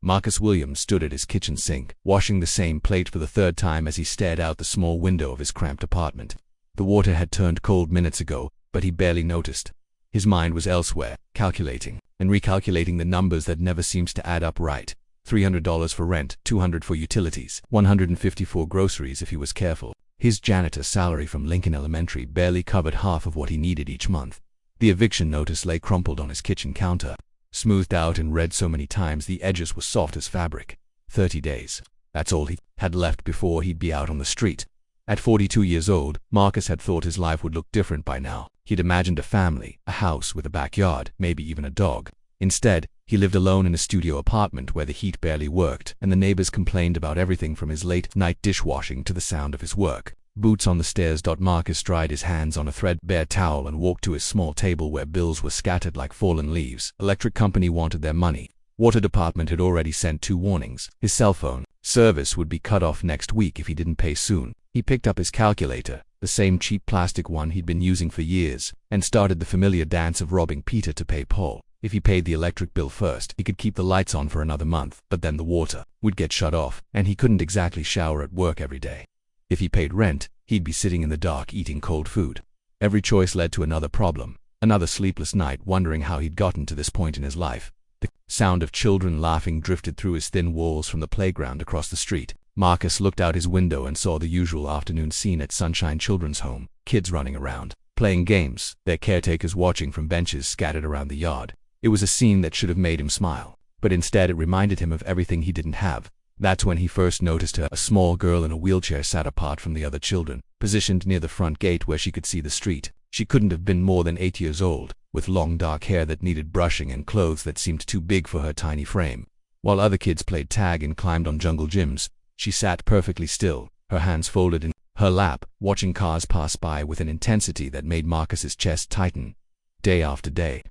Marcus Williams stood at his kitchen sink, washing the same plate for the third time as he stared out the small window of his cramped apartment. The water had turned cold minutes ago, but he barely noticed. His mind was elsewhere, calculating and recalculating the numbers that never seemed to add up right. $300 for rent, $200 for utilities, $150 for groceries if he was careful. His janitor's salary from Lincoln Elementary barely covered half of what he needed each month. The eviction notice lay crumpled on his kitchen counter. Smoothed out and read so many times the edges were soft as fabric. 30 days. That's all he had left before he'd be out on the street. At 42 years old, Marcus had thought his life would look different by now. He'd imagined a family, a house with a backyard, maybe even a dog. Instead, he lived alone in a studio apartment where the heat barely worked, and the neighbors complained about everything from his late-night dishwashing to the sound of his work. Boots on the stairs. Marcus dried his hands on a threadbare towel and walked to his small table where bills were scattered like fallen leaves. Electric company wanted their money. Water department had already sent 2 warnings. His cell phone service would be cut off next week if he didn't pay soon. He picked up his calculator, the same cheap plastic one he'd been using for years, and started the familiar dance of robbing Peter to pay Paul. If he paid the electric bill first, he could keep the lights on for another month, but then the water would get shut off, and he couldn't exactly shower at work every day. If he paid rent, he'd be sitting in the dark eating cold food. Every choice led to another problem, another sleepless night wondering how he'd gotten to this point in his life. The sound of children laughing drifted through his thin walls from the playground across the street. Marcus looked out his window and saw the usual afternoon scene at Sunshine Children's Home. Kids running around, playing games, their caretakers watching from benches scattered around the yard. It was a scene that should have made him smile, but instead it reminded him of everything he didn't have. That's when he first noticed her. A small girl in a wheelchair sat apart from the other children, positioned near the front gate where she could see the street. She couldn't have been more than 8 years old, with long dark hair that needed brushing and clothes that seemed too big for her tiny frame. While other kids played tag and climbed on jungle gyms, she sat perfectly still, her hands folded in her lap, watching cars pass by with an intensity that made Marcus's chest tighten. Day after day,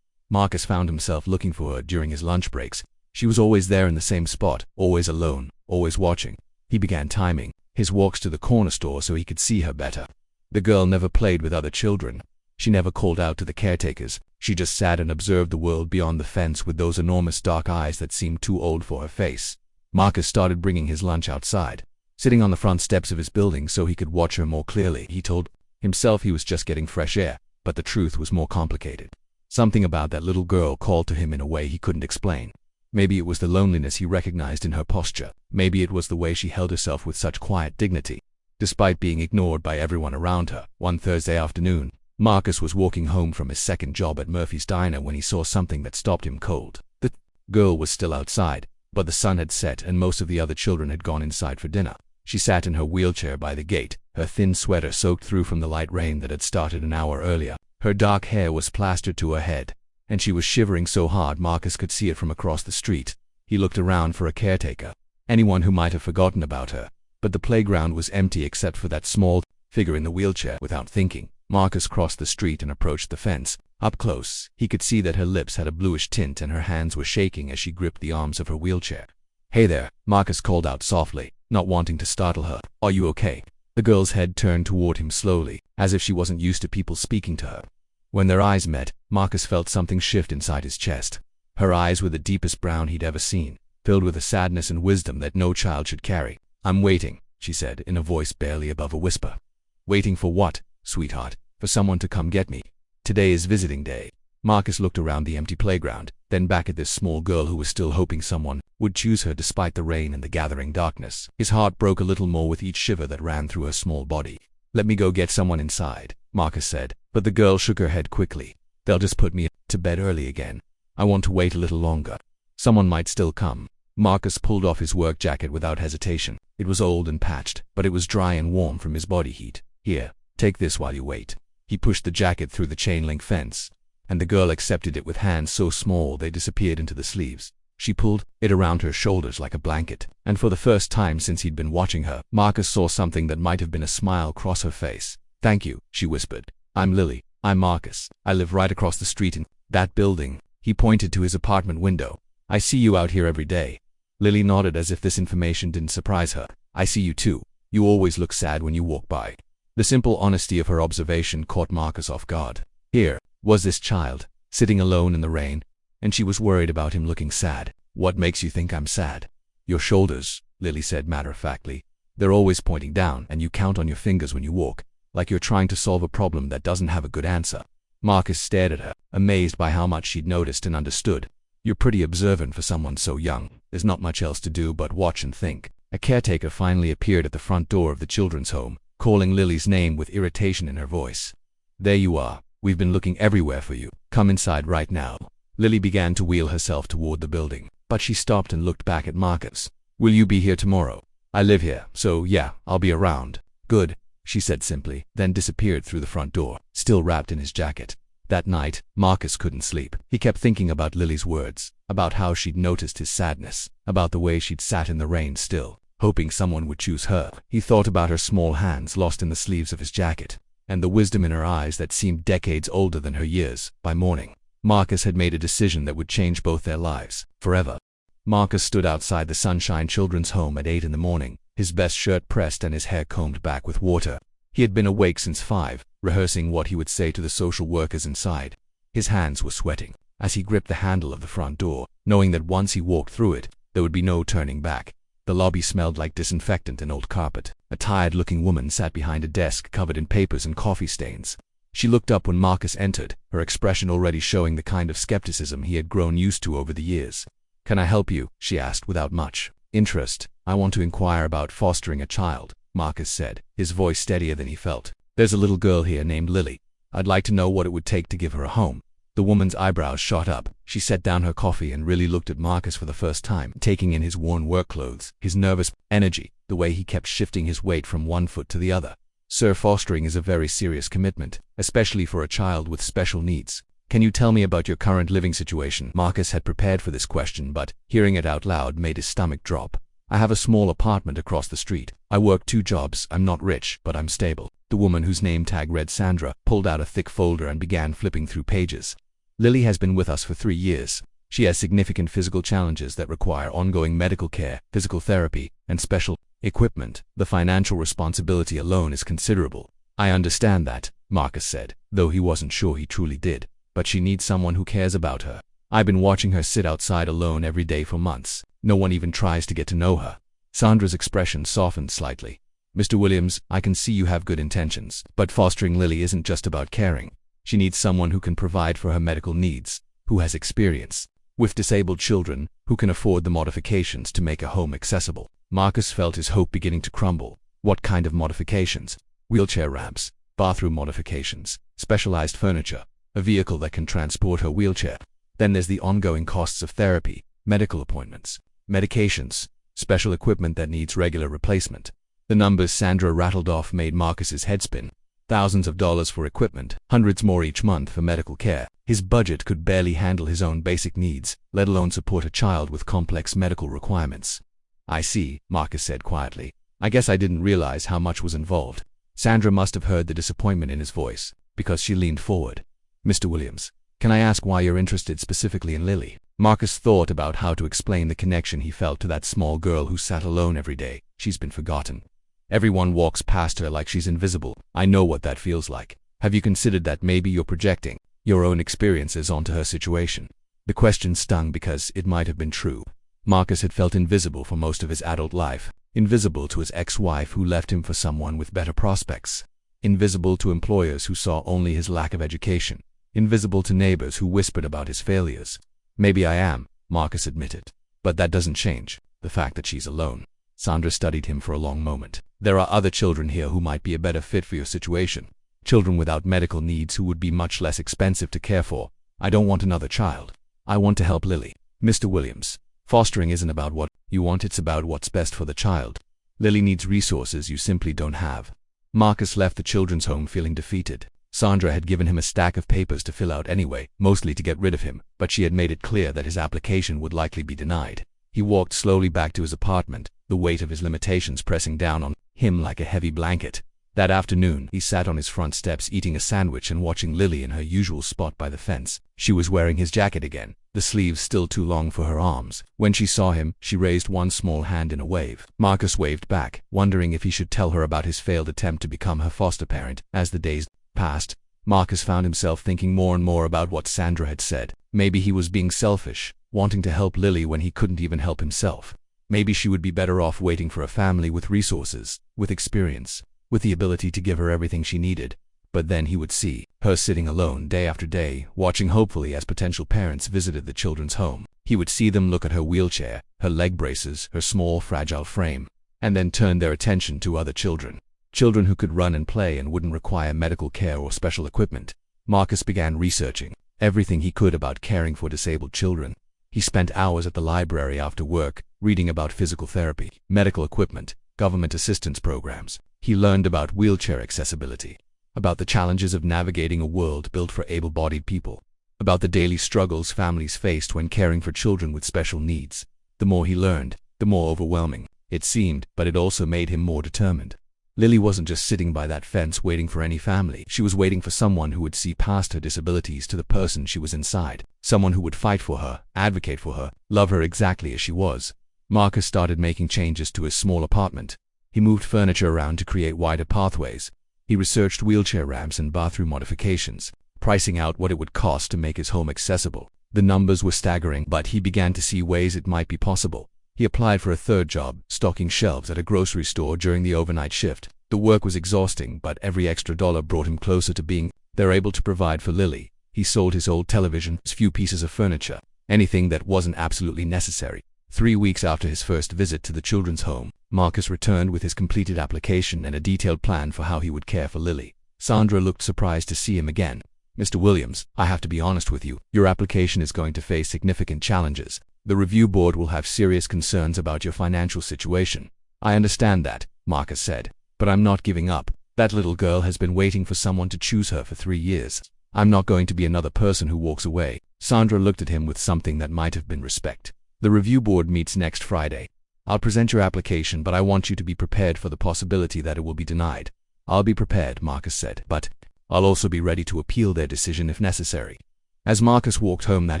Marcus found himself looking for her during his lunch breaks. She was always there in the same spot, always alone, always watching. He began timing his walks to the corner store so he could see her better. The girl never played with other children. She never called out to the caretakers. She just sat and observed the world beyond the fence with those enormous dark eyes that seemed too old for her face. Marcus started bringing his lunch outside, sitting on the front steps of his building so he could watch her more clearly. He told himself he was just getting fresh air, but the truth was more complicated. Something about that little girl called to him in a way he couldn't explain. Maybe it was the loneliness he recognized in her posture. Maybe it was the way she held herself with such quiet dignity, despite being ignored by everyone around her. One Thursday afternoon, Marcus was walking home from his second job at Murphy's Diner when he saw something that stopped him cold. The girl was still outside, but the sun had set and most of the other children had gone inside for dinner. She sat in her wheelchair by the gate, her thin sweater soaked through from the light rain that had started an hour earlier. Her dark hair was plastered to her head, and she was shivering so hard Marcus could see it from across the street. He looked around for a caretaker, anyone who might have forgotten about her, but the playground was empty except for that small figure in the wheelchair. Without thinking, Marcus crossed the street and approached the fence. Up close, he could see that her lips had a bluish tint and her hands were shaking as she gripped the arms of her wheelchair. "Hey there," Marcus called out softly, not wanting to startle her. "Are you okay?" The girl's head turned toward him slowly, as if she wasn't used to people speaking to her. When their eyes met, Marcus felt something shift inside his chest. Her eyes were the deepest brown he'd ever seen, filled with a sadness and wisdom that no child should carry. "I'm waiting," she said in a voice barely above a whisper. "Waiting for what, sweetheart? For someone to come get me. Today is visiting day." Marcus looked around the empty playground, then back at this small girl who was still hoping someone would choose her despite the rain and the gathering darkness. His heart broke a little more with each shiver that ran through her small body. "Let me go get someone inside," Marcus said, but the girl shook her head quickly. "They'll just put me to bed early again. I want to wait a little longer. Someone might still come." Marcus pulled off his work jacket without hesitation. It was old and patched, but it was dry and warm from his body heat. "Here, take this while you wait." He pushed the jacket through the chain-link fence, and the girl accepted it with hands so small they disappeared into the sleeves. She pulled it around her shoulders like a blanket, and for the first time since he'd been watching her, Marcus saw something that might have been a smile cross her face. "Thank you," she whispered. "I'm Lily. I'm Marcus. I live right across the street in that building." He pointed to his apartment window. "I see you out here every day." Lily nodded as if this information didn't surprise her. "I see you too. You always look sad when you walk by." The simple honesty of her observation caught Marcus off guard. Here was this child, sitting alone in the rain, and she was worried about him looking sad. What makes you think I'm sad? Your shoulders, Lily said matter-of-factly. They're always pointing down, and you count on your fingers when you walk, like you're trying to solve a problem that doesn't have a good answer. Marcus stared at her, amazed by how much she'd noticed and understood. You're pretty observant for someone so young. There's not much else to do but watch and think. A caretaker finally appeared at the front door of the children's home, calling Lily's name with irritation in her voice. There you are. We've been looking everywhere for you. Come inside right now. Lily began to wheel herself toward the building, but she stopped and looked back at Marcus. Will you be here tomorrow? I live here, so yeah, I'll be around. Good, she said simply, then disappeared through the front door, still wrapped in his jacket. That night, Marcus couldn't sleep. He kept thinking about Lily's words, about how she'd noticed his sadness, about the way she'd sat in the rain still, hoping someone would choose her. He thought about her small hands lost in the sleeves of his jacket, and the wisdom in her eyes that seemed decades older than her years. By morning, Marcus had made a decision that would change both their lives, forever. Marcus stood outside the Sunshine Children's Home at 8 in the morning, his best shirt pressed and his hair combed back with water. He had been awake since 5, rehearsing what he would say to the social workers inside. His hands were sweating as he gripped the handle of the front door, knowing that once he walked through it, there would be no turning back. The lobby smelled like disinfectant and old carpet. A tired-looking woman sat behind a desk covered in papers and coffee stains. She looked up when Marcus entered, her expression already showing the kind of skepticism he had grown used to over the years. Can I help you? She asked without much interest. I want to inquire about fostering a child, Marcus said, his voice steadier than he felt. There's a little girl here named Lily. I'd like to know what it would take to give her a home. The woman's eyebrows shot up. She set down her coffee and really looked at Marcus for the first time, taking in his worn work clothes, his nervous energy, the way he kept shifting his weight from one foot to the other. Sir, fostering is a very serious commitment, especially for a child with special needs. Can you tell me about your current living situation? Marcus had prepared for this question, but hearing it out loud made his stomach drop. I have a small apartment across the street. I work 2 jobs. I'm not rich, but I'm stable. The woman, whose name tag read Sandra, pulled out a thick folder and began flipping through pages. Lily has been with us for 3 years. She has significant physical challenges that require ongoing medical care, physical therapy, and special equipment. The financial responsibility alone is considerable. I understand that, Marcus said, though he wasn't sure he truly did. But she needs someone who cares about her. I've been watching her sit outside alone every day for months. No one even tries to get to know her. Sandra's expression softened slightly. Mr. Williams, I can see you have good intentions, but fostering Lily isn't just about caring. She needs someone who can provide for her medical needs, who has experience with disabled children, who can afford the modifications to make a home accessible. Marcus felt his hope beginning to crumble. What kind of modifications? Wheelchair ramps, bathroom modifications, specialized furniture, a vehicle that can transport her wheelchair. Then there's the ongoing costs of therapy, medical appointments, medications, special equipment that needs regular replacement. The numbers Sandra rattled off made Marcus's head spin. Thousands of dollars for equipment, hundreds more each month for medical care. His budget could barely handle his own basic needs, let alone support a child with complex medical requirements. I see, Marcus said quietly. I guess I didn't realize how much was involved. Sandra must have heard the disappointment in his voice, because she leaned forward. Mr. Williams, can I ask why you're interested specifically in Lily? Marcus thought about how to explain the connection he felt to that small girl who sat alone every day. She's been forgotten. Everyone walks past her like she's invisible. I know what that feels like. Have you considered that maybe you're projecting your own experiences onto her situation? The question stung because it might have been true. Marcus had felt invisible for most of his adult life. Invisible to his ex-wife who left him for someone with better prospects. Invisible to employers who saw only his lack of education. Invisible to neighbors who whispered about his failures. Maybe I am, Marcus admitted. But that doesn't change the fact that she's alone. Sandra studied him for a long moment. There are other children here who might be a better fit for your situation. Children without medical needs who would be much less expensive to care for. I don't want another child. I want to help Lily. Mr. Williams, fostering isn't about what you want, it's about what's best for the child. Lily needs resources you simply don't have. Marcus left the children's home feeling defeated. Sandra had given him a stack of papers to fill out anyway, mostly to get rid of him, but she had made it clear that his application would likely be denied. He walked slowly back to his apartment, the weight of his limitations pressing down on him like a heavy blanket. That afternoon, he sat on his front steps eating a sandwich and watching Lily in her usual spot by the fence. She was wearing his jacket again, the sleeves still too long for her arms. When she saw him, she raised one small hand in a wave. Marcus waved back, wondering if he should tell her about his failed attempt to become her foster parent. As the days passed, Marcus found himself thinking more and more about what Sandra had said. Maybe he was being selfish. wanting to help Lily when he couldn't even help himself. Maybe she would be better off waiting for a family with resources, with experience, with the ability to give her everything she needed. But then he would see her sitting alone day after day, watching hopefully as potential parents visited the children's home. He would see them look at her wheelchair, her leg braces, her small, fragile frame, and then turn their attention to other children. Children who could run and play and wouldn't require medical care or special equipment. Marcus began researching everything he could about caring for disabled children. He spent hours at the library after work, reading about physical therapy, medical equipment, government assistance programs. He learned about wheelchair accessibility, about the challenges of navigating a world built for able-bodied people, about the daily struggles families faced when caring for children with special needs. The more he learned, the more overwhelming it seemed, but it also made him more determined. Lily wasn't just sitting by that fence waiting for any family. She was waiting for someone who would see past her disabilities to the person she was inside. Someone who would fight for her, advocate for her, love her exactly as she was. Marcus started making changes to his small apartment. He moved furniture around to create wider pathways. He researched wheelchair ramps and bathroom modifications, pricing out what it would cost to make his home accessible. The numbers were staggering, but he began to see ways it might be possible. He applied for a third job, stocking shelves at a grocery store during the overnight shift. The work was exhausting, but every extra dollar brought him closer to being there, able to provide for Lily. He sold his old television, his few pieces of furniture, anything that wasn't absolutely necessary. 3 weeks after his first visit to the children's home, Marcus returned with his completed application and a detailed plan for how he would care for Lily. Sandra looked surprised to see him again. "Mr. Williams, I have to be honest with you. Your application is going to face significant challenges. The review board will have serious concerns about your financial situation." "I understand that," Marcus said, "but I'm not giving up. That little girl has been waiting for someone to choose her for 3 years. I'm not going to be another person who walks away." Sandra looked at him with something that might have been respect. "The review board meets next Friday. I'll present your application, but I want you to be prepared for the possibility that it will be denied." "I'll be prepared," Marcus said, "but I'll also be ready to appeal their decision if necessary." As Marcus walked home that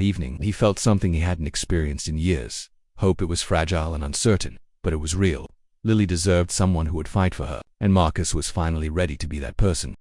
evening, he felt something he hadn't experienced in years. Hope. It was fragile and uncertain, but it was real. Lily deserved someone who would fight for her, and Marcus was finally ready to be that person.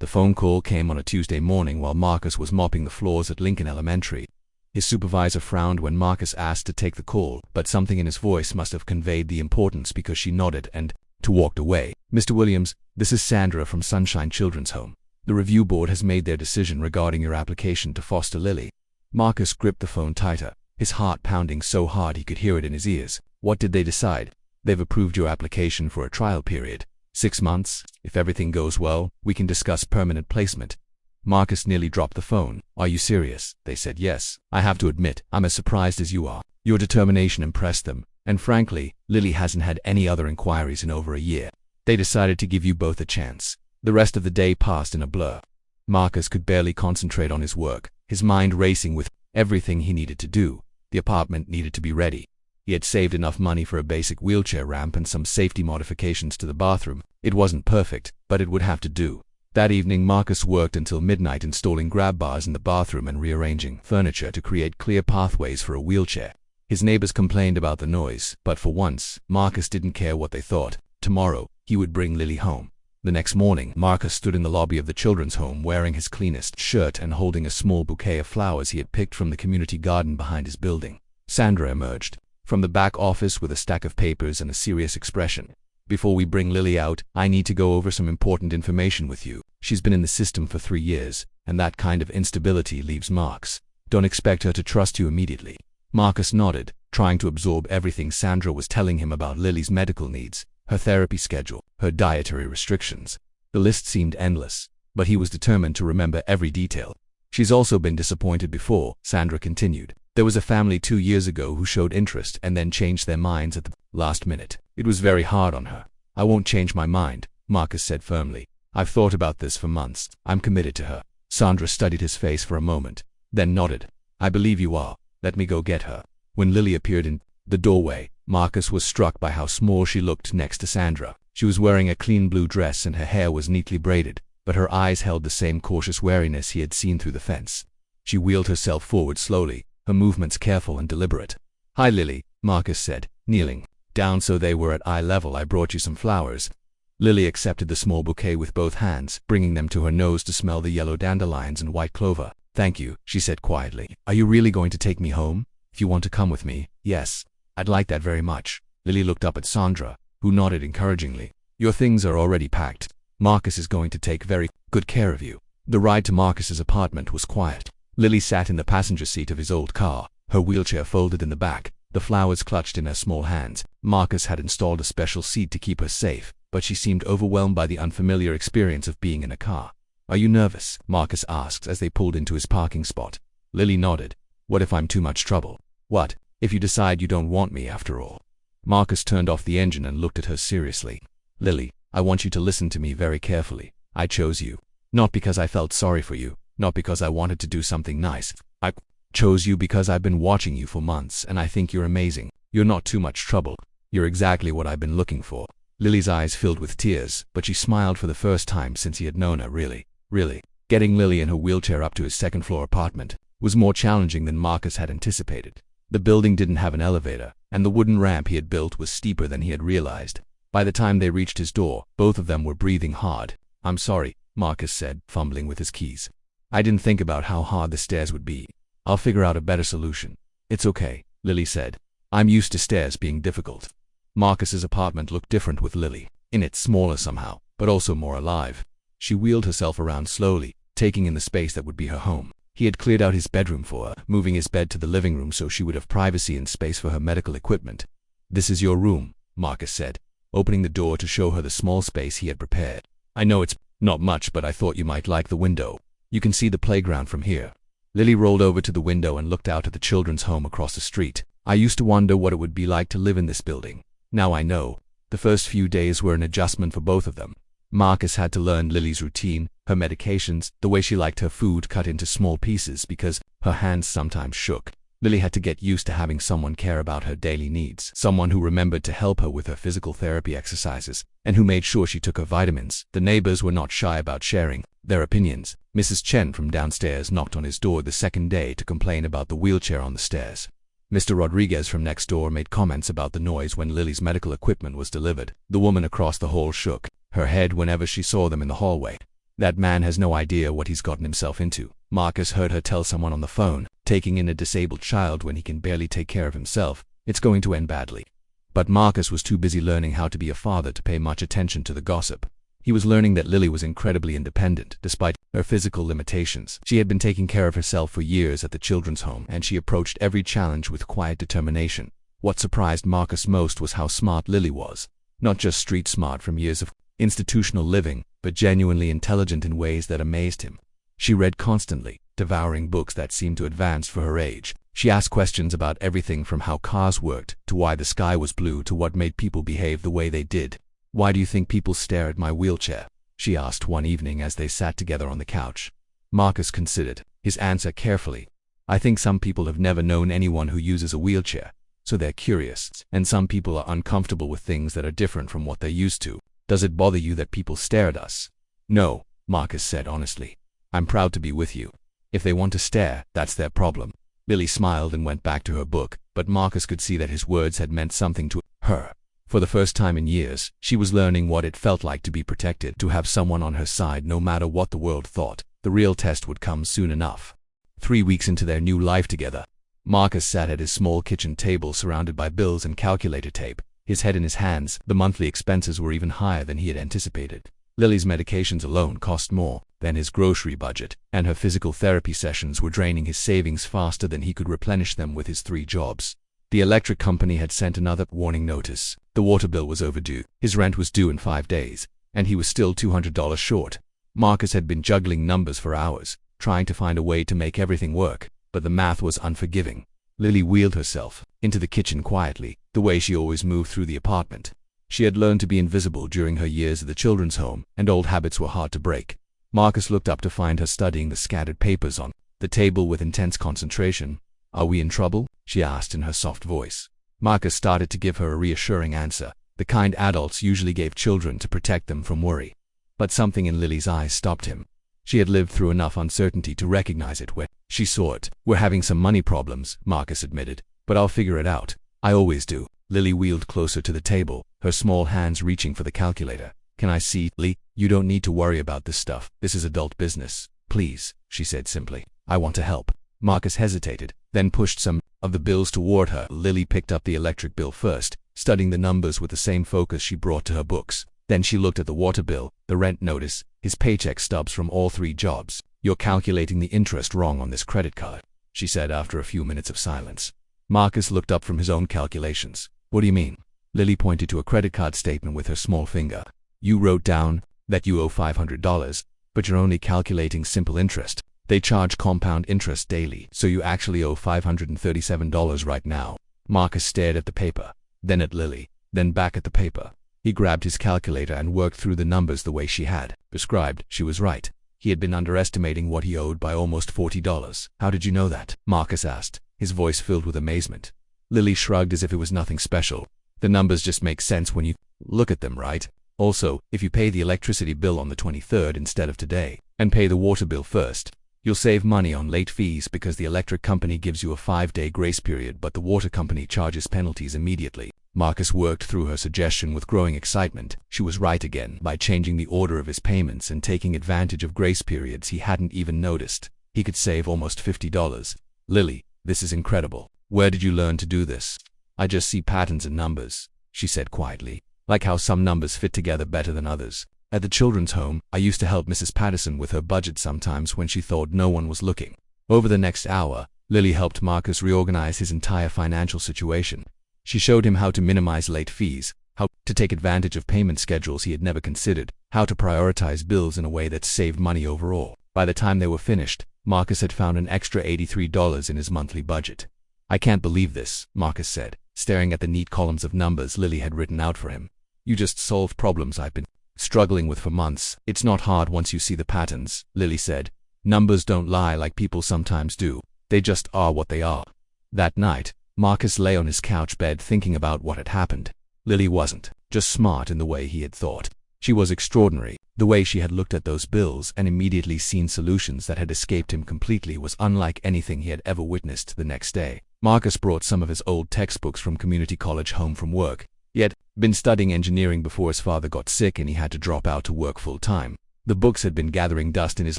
The phone call came on a Tuesday morning while Marcus was mopping the floors at Lincoln Elementary. His supervisor frowned when Marcus asked to take the call, but something in his voice must have conveyed the importance because she nodded and walked away. "Mr. Williams, this is Sandra from Sunshine Children's Home. The review board has made their decision regarding your application to foster Lily." Marcus gripped the phone tighter, his heart pounding so hard he could hear it in his ears. "What did they decide?" "They've approved your application for a trial period. 6 months. If everything goes well, we can discuss permanent placement." Marcus nearly dropped the phone. "Are you serious?" They said yes. "I have to admit, I'm as surprised as you are. Your determination impressed them, and frankly, Lily hasn't had any other inquiries in over a year. They decided to give you both a chance." The rest of the day passed in a blur. Marcus could barely concentrate on his work, his mind racing with everything he needed to do. The apartment needed to be ready. He had saved enough money for a basic wheelchair ramp and some safety modifications to the bathroom. It wasn't perfect, but it would have to do. That evening, Marcus worked until midnight installing grab bars in the bathroom and rearranging furniture to create clear pathways for a wheelchair. His neighbors complained about the noise, but for once, Marcus didn't care what they thought. Tomorrow, he would bring Lily home. The next morning, Marcus stood in the lobby of the children's home wearing his cleanest shirt and holding a small bouquet of flowers he had picked from the community garden behind his building. Sandra emerged from the back office with a stack of papers and a serious expression. "Before we bring Lily out, I need to go over some important information with you. She's been in the system for 3 years, and that kind of instability leaves marks. Don't expect her to trust you immediately." Marcus nodded, trying to absorb everything Sandra was telling him about Lily's medical needs, her therapy schedule, her dietary restrictions. The list seemed endless, but he was determined to remember every detail. "She's also been disappointed before," Sandra continued. "There was a family 2 years ago who showed interest and then changed their minds at the last minute. It was very hard on her." "I won't change my mind," Marcus said firmly. "I've thought about this for months. I'm committed to her." Sandra studied his face for a moment, then nodded. "I believe you are. Let me go get her." When Lily appeared in the doorway, Marcus was struck by how small she looked next to Sandra. She was wearing a clean blue dress and her hair was neatly braided, but her eyes held the same cautious wariness he had seen through the fence. She wheeled herself forward slowly, her movements careful and deliberate. "Hi, Lily," Marcus said, kneeling down so they were at eye level. "I brought you some flowers." Lily accepted the small bouquet with both hands, bringing them to her nose to smell the yellow dandelions and white clover. "Thank you," she said quietly. "Are you really going to take me home?" If you want to come with me, yes, I'd like that very much. Lily looked up at Sandra, who nodded encouragingly. Your things are already packed. Marcus is going to take very good care of you. The ride to Marcus's apartment was quiet. Lily sat in the passenger seat of his old car, her wheelchair folded in the back, the flowers clutched in her small hands. Marcus had installed a special seat to keep her safe, but she seemed overwhelmed by the unfamiliar experience of being in a car. Are you nervous? Marcus asked as they pulled into his parking spot. Lily nodded. What if I'm too much trouble? What if you decide you don't want me after all? Marcus turned off the engine and looked at her seriously. Lily, I want you to listen to me very carefully. I chose you. Not because I felt sorry for you, not because I wanted to do something nice. I chose you because I've been watching you for months and I think you're amazing. You're not too much trouble. You're exactly what I've been looking for. Lily's eyes filled with tears, but she smiled for the first time since he had known her. Really. Getting Lily in her wheelchair up to his second-floor apartment was more challenging than Marcus had anticipated. The building didn't have an elevator, and the wooden ramp he had built was steeper than he had realized. By the time they reached his door, both of them were breathing hard. I'm sorry, Marcus said, fumbling with his keys. I didn't think about how hard the stairs would be. I'll figure out a better solution. It's okay, Lily said. I'm used to stairs being difficult. Marcus's apartment looked different with Lily. In it, smaller somehow, but also more alive. She wheeled herself around slowly, taking in the space that would be her home. He had cleared out his bedroom for her, moving his bed to the living room so she would have privacy and space for her medical equipment. This is your room, Marcus said, opening the door to show her the small space he had prepared. I know it's not much, but I thought you might like the window. You can see the playground from here. Lily rolled over to the window and looked out at the children's home across the street. I used to wonder what it would be like to live in this building. Now I know. The first few days were an adjustment for both of them. Marcus had to learn Lily's routine, her medications, the way she liked her food cut into small pieces because her hands sometimes shook. Lily had to get used to having someone care about her daily needs, someone who remembered to help her with her physical therapy exercises, and who made sure she took her vitamins. The neighbors were not shy about sharing their opinions. Mrs. Chen from downstairs knocked on his door the second day to complain about the wheelchair on the stairs. Mr. Rodriguez from next door made comments about the noise when Lily's medical equipment was delivered. The woman across the hall shook her head whenever she saw them in the hallway. That man has no idea what he's gotten himself into. Marcus heard her tell someone on the phone, taking in a disabled child when he can barely take care of himself, it's going to end badly. But Marcus was too busy learning how to be a father to pay much attention to the gossip. He was learning that Lily was incredibly independent, despite her physical limitations. She had been taking care of herself for years at the children's home, and she approached every challenge with quiet determination. What surprised Marcus most was how smart Lily was. Not just street smart from years of institutional living, but genuinely intelligent in ways that amazed him. She read constantly, devouring books that seemed too advanced for her age. She asked questions about everything from how cars worked, to why the sky was blue, to what made people behave the way they did. Why do you think people stare at my wheelchair? She asked one evening as they sat together on the couch. Marcus considered his answer carefully. I think some people have never known anyone who uses a wheelchair, so they're curious, and some people are uncomfortable with things that are different from what they're used to. Does it bother you that people stare at us? No, Marcus said honestly. I'm proud to be with you. If they want to stare, that's their problem. Lily smiled and went back to her book, but Marcus could see that his words had meant something to her. For the first time in years, she was learning what it felt like to be protected, to have someone on her side no matter what the world thought. The real test would come soon enough. 3 weeks into their new life together, Marcus sat at his small kitchen table surrounded by bills and calculator tape, his head in his hands. The monthly expenses were even higher than he had anticipated. Lily's medications alone cost more than his grocery budget, and her physical therapy sessions were draining his savings faster than he could replenish them with his 3 jobs. The electric company had sent another warning notice. The water bill was overdue, his rent was due in 5 days, and he was still $200 short. Marcus had been juggling numbers for hours, trying to find a way to make everything work, but the math was unforgiving. Lily wheeled herself into the kitchen quietly, the way she always moved through the apartment. She had learned to be invisible during her years at the children's home, and old habits were hard to break. Marcus looked up to find her studying the scattered papers on the table with intense concentration. Are we in trouble? She asked in her soft voice. Marcus started to give her a reassuring answer, the kind adults usually gave children to protect them from worry. But something in Lily's eyes stopped him. She had lived through enough uncertainty to recognize it when she saw it. We're having some money problems, Marcus admitted, but I'll figure it out. I always do. Lily wheeled closer to the table, her small hands reaching for the calculator. Can I see? Lee, you don't need to worry about this stuff. This is adult business. Please, she said simply. I want to help. Marcus hesitated, then pushed some of the bills toward her. Lily picked up the electric bill first, studying the numbers with the same focus she brought to her books. Then she looked at the water bill, the rent notice, his paycheck stubs from all 3 jobs. "You're calculating the interest wrong on this credit card," she said after a few minutes of silence. Marcus looked up from his own calculations. "What do you mean?" Lily pointed to a credit card statement with her small finger. "You wrote down that you owe $500, but you're only calculating simple interest. They charge compound interest daily, so you actually owe $537 right now." Marcus stared at the paper, then at Lily, then back at the paper. He grabbed his calculator and worked through the numbers the way she had prescribed. She was right. He had been underestimating what he owed by almost $40. "How did you know that?" Marcus asked, his voice filled with amazement. Lily shrugged as if it was nothing special. "The numbers just make sense when you look at them, right? Also, if you pay the electricity bill on the 23rd instead of today, and pay the water bill first, you'll save money on late fees because the electric company gives you a 5-day grace period, but the water company charges penalties immediately." Marcus worked through her suggestion with growing excitement. She was right again. By changing the order of his payments and taking advantage of grace periods he hadn't even noticed, he could save almost $50. "Lily, this is incredible. Where did you learn to do this?" "I just see patterns in numbers," she said quietly, "like how some numbers fit together better than others. At the children's home, I used to help Mrs. Patterson with her budget sometimes when she thought no one was looking." Over the next hour, Lily helped Marcus reorganize his entire financial situation. She showed him how to minimize late fees, how to take advantage of payment schedules he had never considered, how to prioritize bills in a way that saved money overall. By the time they were finished, Marcus had found an extra $83 in his monthly budget. "I can't believe this," Marcus said, staring at the neat columns of numbers Lily had written out for him. "You just solved problems I've been struggling with for months." "It's not hard once you see the patterns," Lily said. "Numbers don't lie like people sometimes do. They just are what they are." That night, Marcus lay on his couch bed thinking about what had happened. Lily wasn't just smart in the way he had thought. She was extraordinary. The way she had looked at those bills and immediately seen solutions that had escaped him completely was unlike anything he had ever witnessed. The next day, Marcus brought some of his old textbooks from community college home from work. He had been studying engineering before his father got sick and he had to drop out to work full-time. The books had been gathering dust in his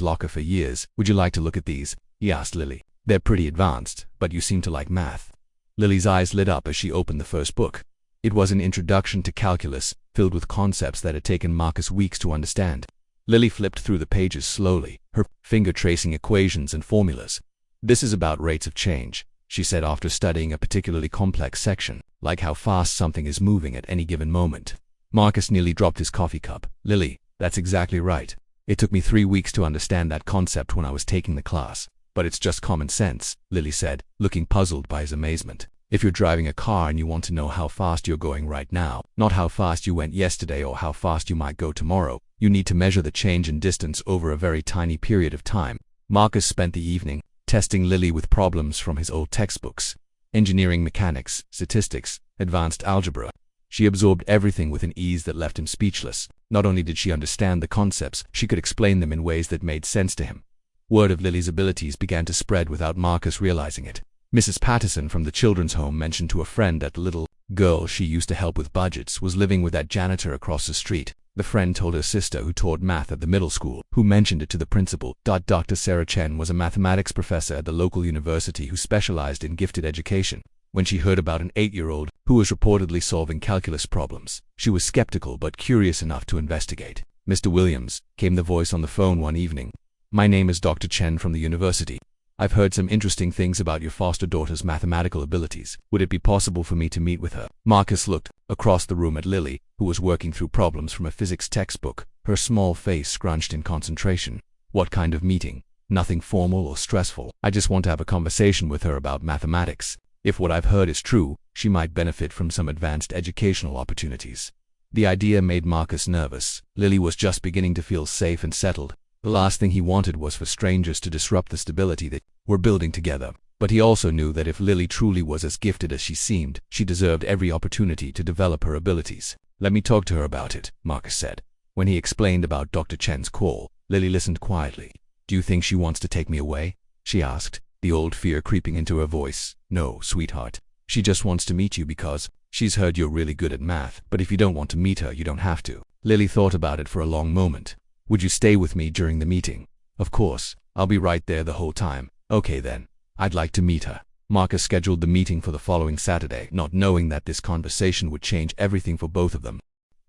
locker for years. "Would you like to look at these?" he asked Lily. "They're pretty advanced, but you seem to like math." Lily's eyes lit up as she opened the first book. It was an introduction to calculus, filled with concepts that had taken Marcus weeks to understand. Lily flipped through the pages slowly, her finger tracing equations and formulas. "This is about rates of change," she said after studying a particularly complex section, like how fast something is moving at any given moment. Marcus nearly dropped his coffee cup. "Lily, that's exactly right. It took me 3 weeks to understand that concept when I was taking the class. But it's just common sense," Lily said, looking puzzled by his amazement. "If you're driving a car and you want to know how fast you're going right now, not how fast you went yesterday or how fast you might go tomorrow, you need to measure the change in distance over a very tiny period of time." Marcus spent the evening testing Lily with problems from his old textbooks. Engineering mechanics, statistics, advanced algebra. She absorbed everything with an ease that left him speechless. Not only did she understand the concepts, she could explain them in ways that made sense to him. Word of Lily's abilities began to spread without Marcus realizing it. Mrs. Patterson from the children's home mentioned to a friend that the little girl she used to help with budgets was living with that janitor across the street. The friend told her sister, who taught math at the middle school, who mentioned it to the principal. Dr. Sarah Chen was a mathematics professor at the local university who specialized in gifted education. When she heard about an 8-year-old who was reportedly solving calculus problems, she was skeptical but curious enough to investigate. "Mr. Williams," came the voice on the phone one evening. "My name is Dr. Chen from the university. I've heard some interesting things about your foster daughter's mathematical abilities. Would it be possible for me to meet with her?" Marcus looked across the room at Lily, who was working through problems from a physics textbook, her small face scrunched in concentration. "What kind of meeting?" "Nothing formal or stressful. I just want to have a conversation with her about mathematics. If what I've heard is true, she might benefit from some advanced educational opportunities." The idea made Marcus nervous. Lily was just beginning to feel safe and settled. The last thing he wanted was for strangers to disrupt the stability they were building together. But he also knew that if Lily truly was as gifted as she seemed, she deserved every opportunity to develop her abilities. "Let me talk to her about it," Marcus said. When he explained about Dr. Chen's call, Lily listened quietly. "Do you think she wants to take me away?" she asked, the old fear creeping into her voice. "No, sweetheart. She just wants to meet you because she's heard you're really good at math. But if you don't want to meet her, you don't have to." Lily thought about it for a long moment. "Would you stay with me during the meeting?" "Of course. I'll be right there the whole time." "Okay then. I'd like to meet her." Marcus scheduled the meeting for the following Saturday, not knowing that this conversation would change everything for both of them.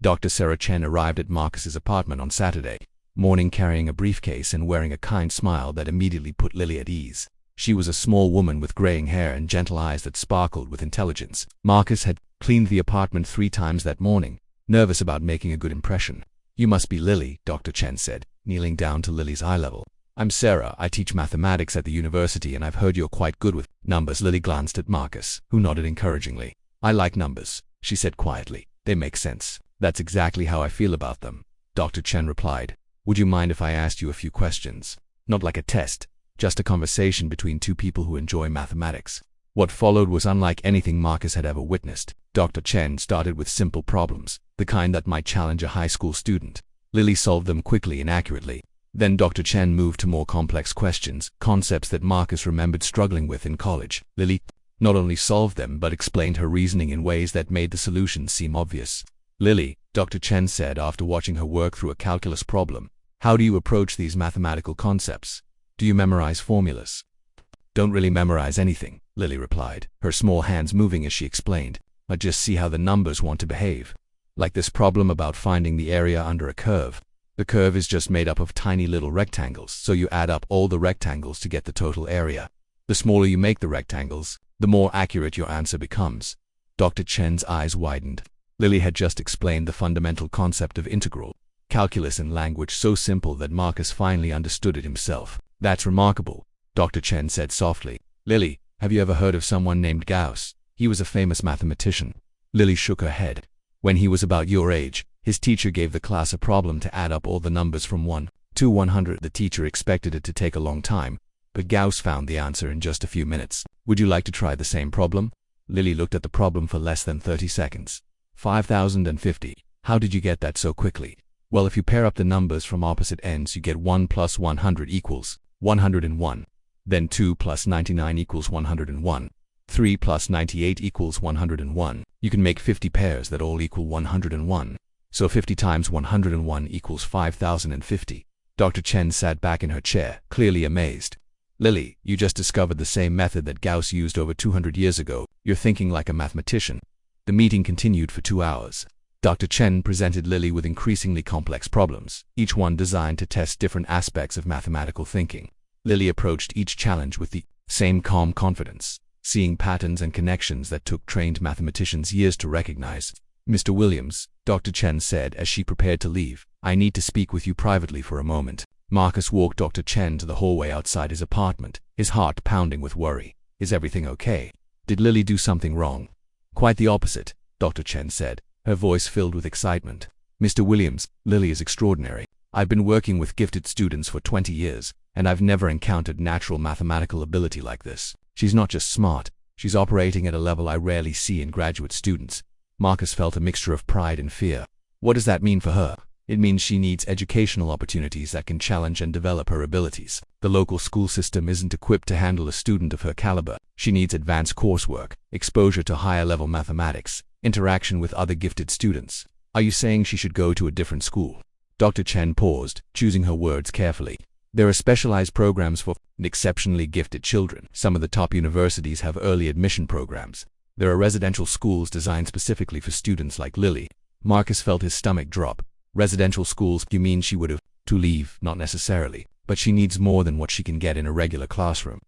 Dr. Sarah Chen arrived at Marcus's apartment on Saturday morning carrying a briefcase and wearing a kind smile that immediately put Lily at ease. She was a small woman with graying hair and gentle eyes that sparkled with intelligence. Marcus had cleaned the apartment 3 times that morning, nervous about making a good impression. "You must be Lily," Dr. Chen said, kneeling down to Lily's eye level. "I'm Sarah. I teach mathematics at the university and I've heard you're quite good with numbers." Lily glanced at Marcus, who nodded encouragingly. "I like numbers," she said quietly. "They make sense. That's exactly how I feel about them." Dr. Chen replied, "Would you mind if I asked you a few questions? Not like a test, just a conversation between 2 people who enjoy mathematics." What followed was unlike anything Marcus had ever witnessed. Dr. Chen started with simple problems, the kind that might challenge a high school student. Lily solved them quickly and accurately. Then Dr. Chen moved to more complex questions, concepts that Marcus remembered struggling with in college. Lily not only solved them but explained her reasoning in ways that made the solutions seem obvious. "Lily," Dr. Chen said after watching her work through a calculus problem, "how do you approach these mathematical concepts? Do you memorize formulas?" "Don't really memorize anything," Lily replied, her small hands moving as she explained. "I just see how the numbers want to behave. Like this problem about finding the area under a curve. The curve is just made up of tiny little rectangles, so you add up all the rectangles to get the total area. The smaller you make the rectangles, the more accurate your answer becomes." Dr. Chen's eyes widened. Lily had just explained the fundamental concept of integral calculus in language so simple that Marcus finally understood it himself. "That's remarkable," Dr. Chen said softly. "Lily, have you ever heard of someone named Gauss? He was a famous mathematician." Lily shook her head. "When he was about your age, his teacher gave the class a problem to add up all the numbers from 1 to 100. The teacher expected it to take a long time, but Gauss found the answer in just a few minutes. Would you like to try the same problem?" Lily looked at the problem for less than 30 seconds. 5,050. "How did you get that so quickly?" "Well, if you pair up the numbers from opposite ends, you get 1 plus 100 equals 101. Then 2 plus 99 equals 101. 3 plus 98 equals 101. You can make 50 pairs that all equal 101. So 50 times 101 equals 5,050. Dr. Chen sat back in her chair, clearly amazed. "Lily, you just discovered the same method that Gauss used over 200 years ago. You're thinking like a mathematician." The meeting continued for 2 hours. Dr. Chen presented Lily with increasingly complex problems, each one designed to test different aspects of mathematical thinking. Lily approached each challenge with the same calm confidence, seeing patterns and connections that took trained mathematicians years to recognize. "Mr. Williams," Dr. Chen said as she prepared to leave, "I need to speak with you privately for a moment." Marcus walked Dr. Chen to the hallway outside his apartment, his heart pounding with worry. "Is everything okay? Did Lily do something wrong?" "Quite the opposite," Dr. Chen said, her voice filled with excitement. "Mr. Williams, Lily is extraordinary. I've been working with gifted students for 20 years, and I've never encountered natural mathematical ability like this. She's not just smart, she's operating at a level I rarely see in graduate students." Marcus felt a mixture of pride and fear. What does that mean for her? It means she needs educational opportunities that can challenge and develop her abilities. The local school system isn't equipped to handle a student of her caliber. She needs advanced coursework, exposure to higher-level mathematics, interaction with other gifted students. "Are you saying she should go to a different school?" Dr. Chen paused, choosing her words carefully. "There are specialized programs for exceptionally gifted children. Some of the top universities have early admission programs. There are residential schools designed specifically for students like Lily." Marcus felt his stomach drop. "Residential schools? You mean she would have to leave?" "Not necessarily, but she needs more than what she can get in a regular classroom.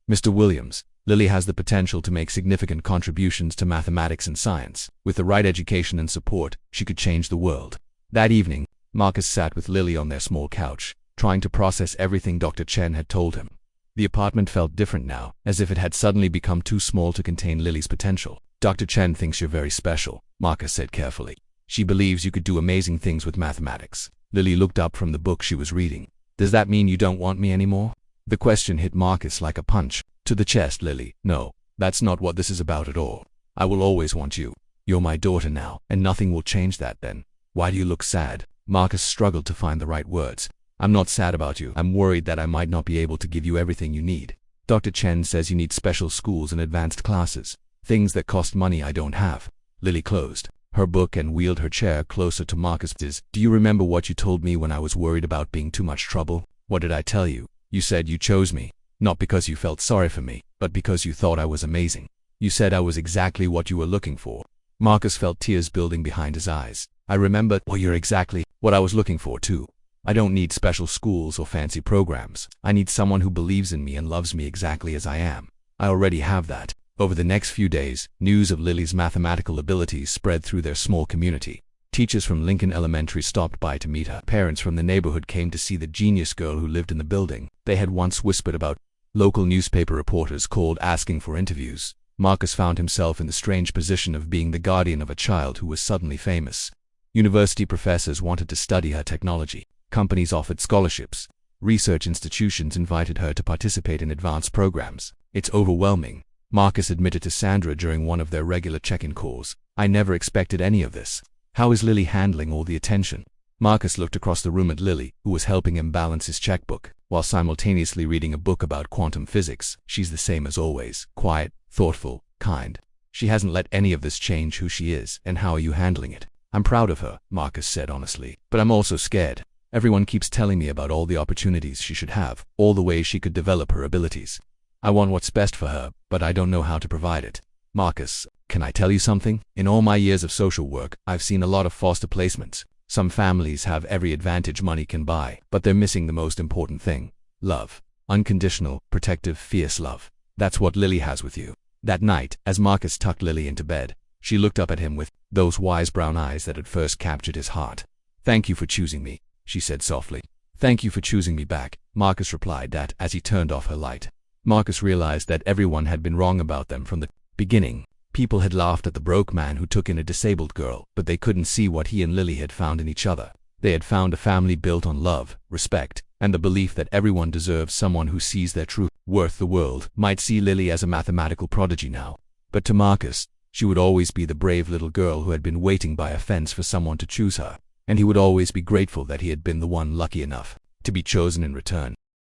Mr. Williams, Lily has the potential to make significant contributions to mathematics and science. With the right education and support, she could change the world." That evening, Marcus sat with Lily on their small couch, trying to process everything Dr. Chen had told him. The apartment felt different now, as if it had suddenly become too small to contain Lily's potential. "Dr. Chen thinks you're very special," Marcus said carefully. "She believes you could do amazing things with mathematics." Lily looked up from the book she was reading. "Does that mean you don't want me anymore?" The question hit Marcus like a punch to the chest. "Lily, no, that's not what this is about at all. I will always want you. You're my daughter now, and nothing will change that." "Then why do you look sad?" Marcus struggled to find the right words. "I'm not sad about you. I'm worried that I might not be able to give you everything you need. Dr. Chen says you need special schools and advanced classes, things that cost money I don't have." Lily closed her book and wheeled her chair closer to Marcus's. "Do you remember what you told me when I was worried about being too much trouble?" "What did I tell you?" "You said you chose me, not because you felt sorry for me, but because you thought I was amazing. You said I was exactly what you were looking for. Marcus felt tears building behind his eyes. I remember, well, you're exactly what I was looking for too. I don't need special schools or fancy programs. I need someone who believes in me and loves me exactly as I am. I already have that. Over the next few days, news of Lily's mathematical abilities spread through their small community. Teachers from Lincoln Elementary stopped by to meet her. Parents from the neighborhood came to see the genius girl who lived in the building they had once whispered about. Local newspaper reporters called asking for interviews. Marcus found himself in the strange position of being the guardian of a child who was suddenly famous. University professors wanted to study her technology. Companies offered scholarships. Research institutions invited her to participate in advanced programs. It's overwhelming, Marcus admitted to Sandra during one of their regular check-in calls. I never expected any of this. How is Lily handling all the attention? Marcus looked across the room at Lily, who was helping him balance his checkbook, while simultaneously reading a book about quantum physics. She's the same as always, quiet, thoughtful, kind. She hasn't let any of this change who she is, and how are you handling it? I'm proud of her, Marcus said honestly, but I'm also scared. Everyone keeps telling me about all the opportunities she should have, all the ways she could develop her abilities. I want what's best for her, but I don't know how to provide it. Marcus, can I tell you something? In all my years of social work, I've seen a lot of foster placements. Some families have every advantage money can buy, but they're missing the most important thing. Love. Unconditional, protective, fierce love. That's what Lily has with you. That night, as Marcus tucked Lily into bed, she looked up at him with those wise brown eyes that had first captured his heart. Thank you for choosing me, she said softly. Thank you for choosing me back, Marcus replied that as he turned off her light. Marcus realized that everyone had been wrong about them from the beginning. People had laughed at the broke man who took in a disabled girl, but they couldn't see what he and Lily had found in each other. They had found a family built on love, respect, and the belief that everyone deserves someone who sees their true worth. The world might see Lily as a mathematical prodigy now, but to Marcus, she would always be the brave little girl who had been waiting by a fence for someone to choose her, and he would always be grateful that he had been the one lucky enough to be chosen in return.